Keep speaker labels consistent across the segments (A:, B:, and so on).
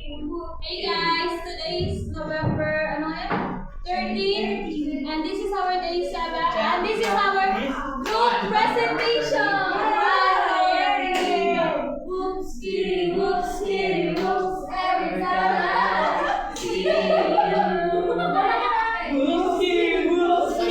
A: Hey guys, today is November, ano yan? 13, and this is our day 7, and this is our group presentation! Whoops, kitty, whoops, every time I see you. Whoops, kitty, whoops,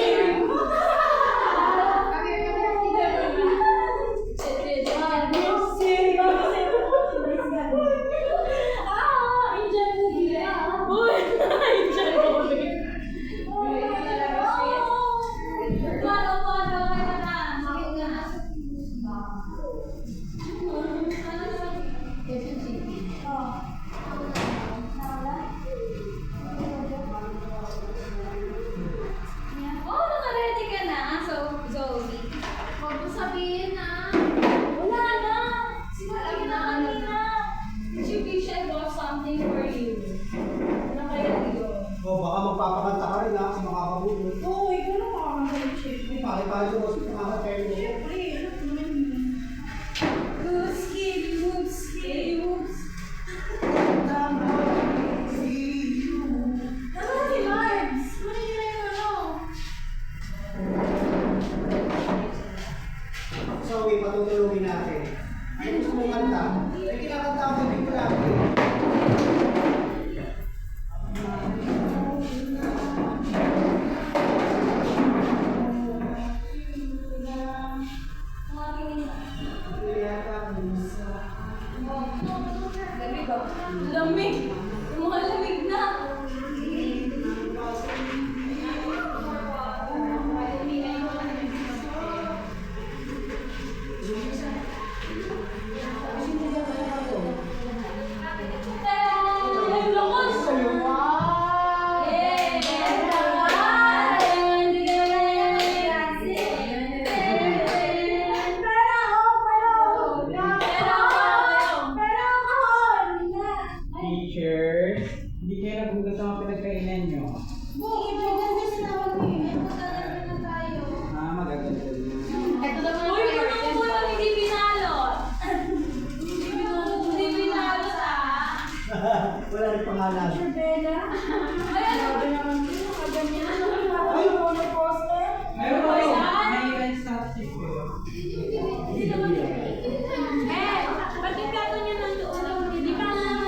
B: Baka magpapakanta ka rin ha, kung makakabulol.
C: Oo, ikaw na makakanta yung syempre.
B: Pare-pare sa boss, makakanta yun.
C: Syempre, alam mo naman yun. Whoops, kitty, whoops, kitty, whoops. Tama. See you. Tama si Larbs. Kunin niyo na yung ano.
B: So, patutulungin natin. Ay, gusto mong kanta? Ay, kinakanta ko, hindi ko lang.
A: Lamig! Malamig na!
B: Teachers, hindi kayo nagugat sa mga pinagkainan nyo. Magaganda din.
A: Uy, punong-punong hindi pinalot! Hindi pinalot
B: Wala rin pangalan. Meron ba yun? May event status kayo.
A: Ba't yung gato niya nandoon? Hindi pa naman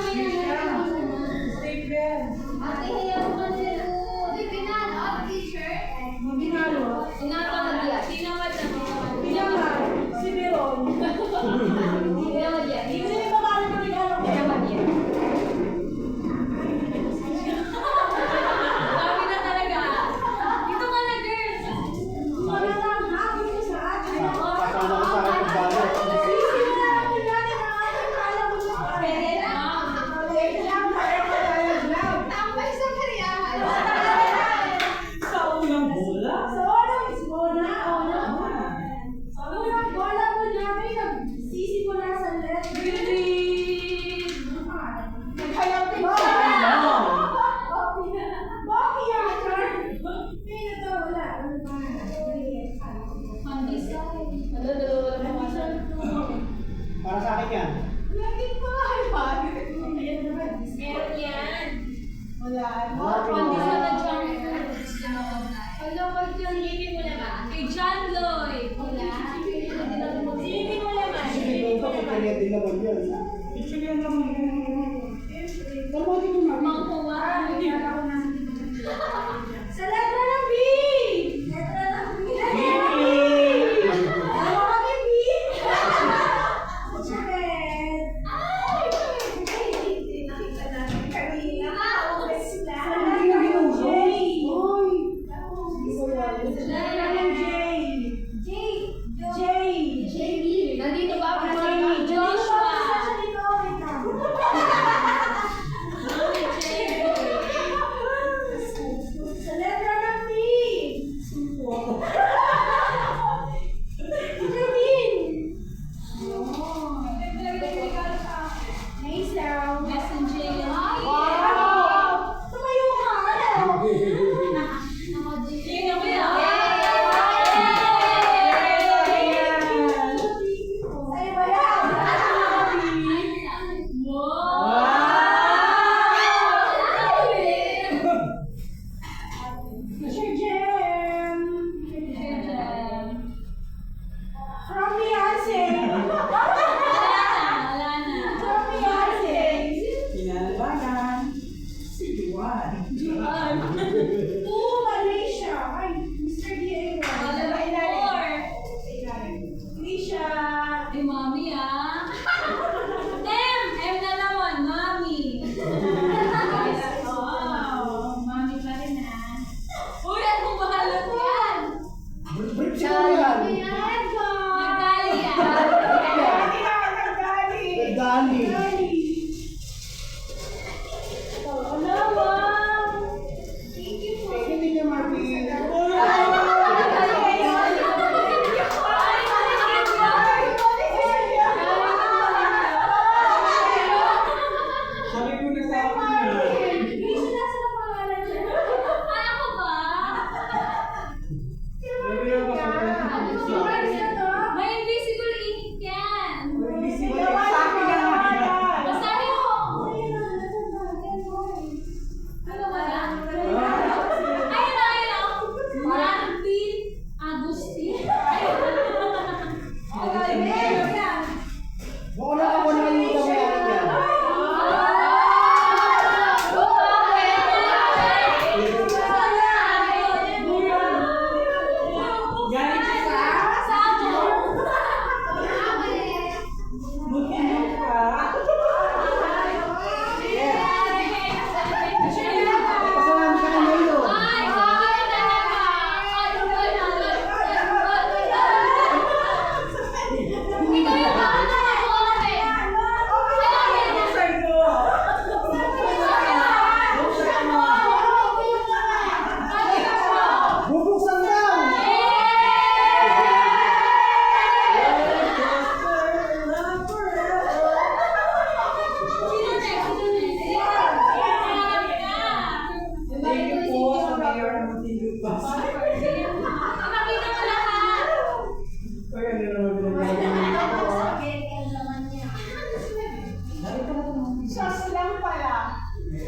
A: Dami na talaga. Dito ka na, girls.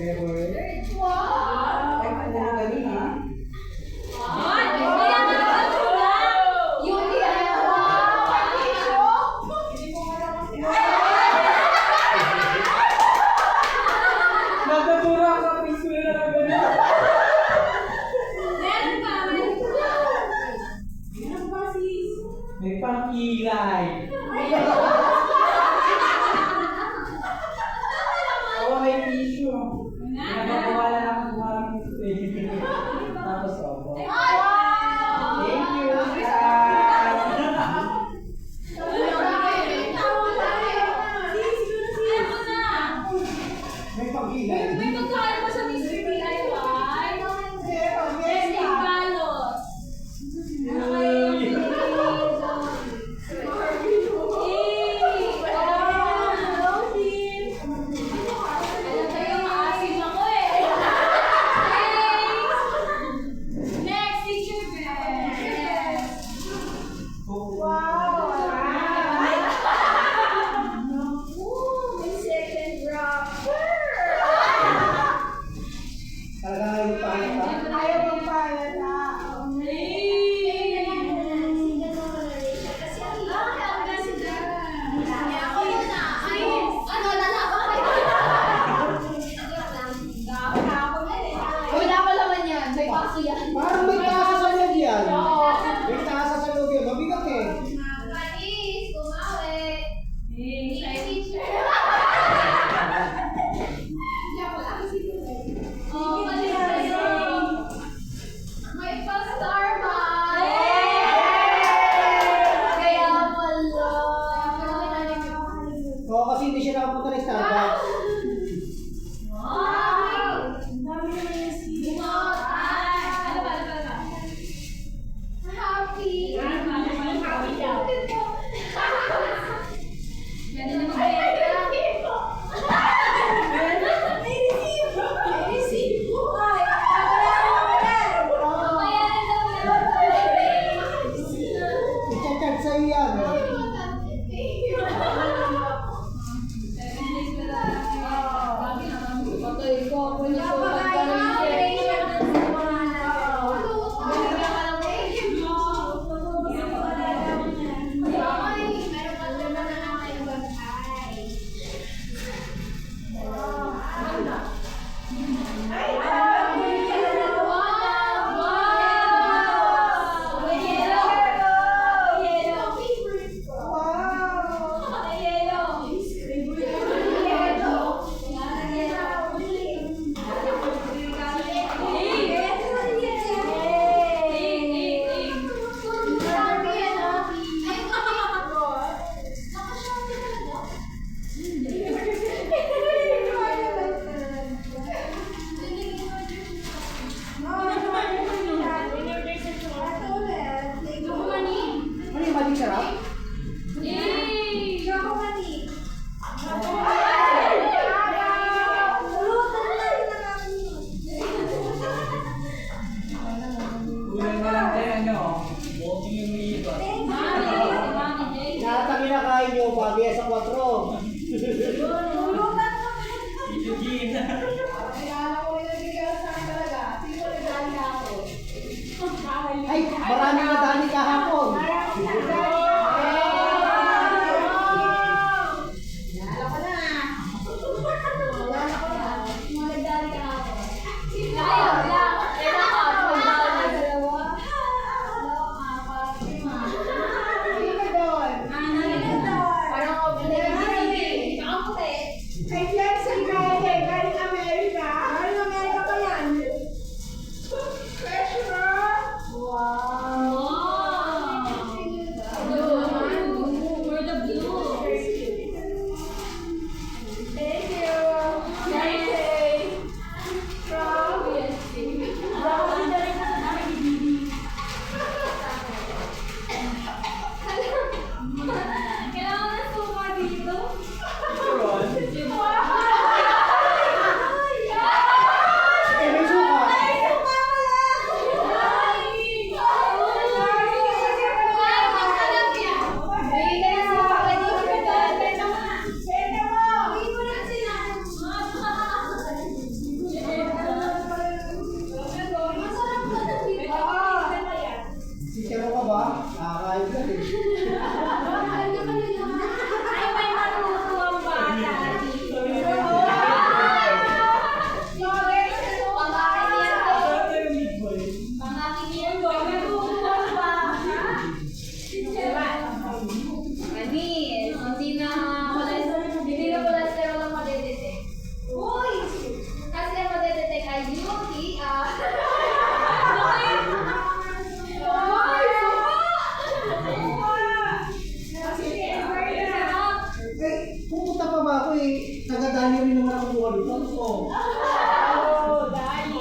B: favorite.
C: Wow!
B: Ay, ano na ganun ha?
A: Ay, kaya nga na.
C: Yung wow! Tissue!
B: Nagdadura ako sa preschool na lang ganun.
A: Meron pa, meron pa.
C: Meron pa, sis.
B: May pang-kilay. Oo, may tissue. Nagpapawala na akong gumamit nito eh. Tapos opo.
C: Wow!
B: Thank you, guys.
A: Meron na.
B: May pang-kilay.
A: May pagkain pa sa Mr. DIY. Yes, balot. Ano kayo yung pinili? Alam kayo, maasim
B: mo nakukuha dito. So,
C: Oh, dali.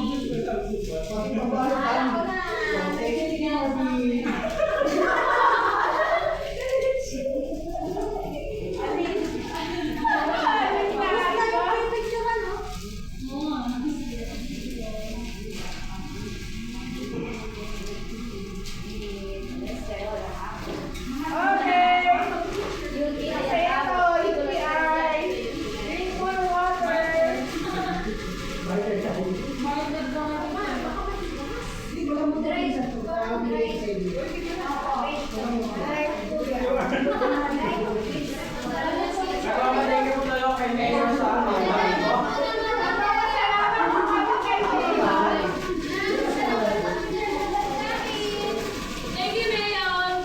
B: nagmamadali po tayo kay Mayor sa ano.
A: Thank you, Mayon.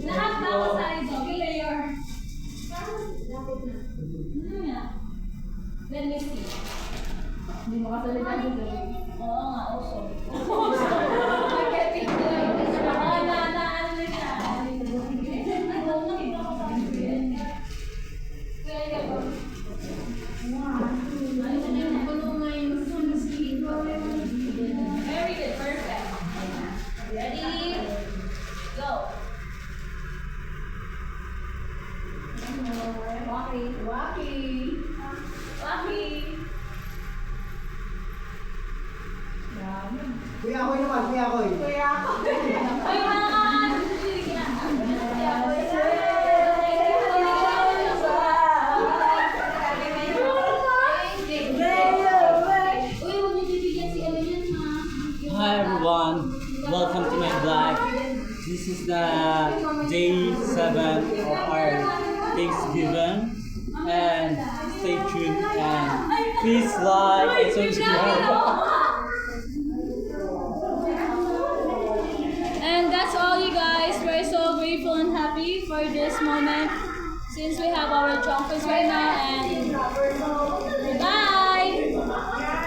A: Lahat na ako sa Zombie Mayor. Let me see.
C: Hindi mo kasalita dito.
A: Oo nga, uso. Marketing ko lang. Ano na siya. Kaya ka ba? Very good, perfect. Ready? Go. Waki.
B: Kuya Koy naman, Kuya Koy.
A: Ay, man!
D: Hi everyone, welcome to my vlog. This is the day 7 of our Thanksgiving, and stay tuned and please like and subscribe.
A: And that's all, you guys. We're so grateful and happy for this moment since we have our chocolates right now. And bye!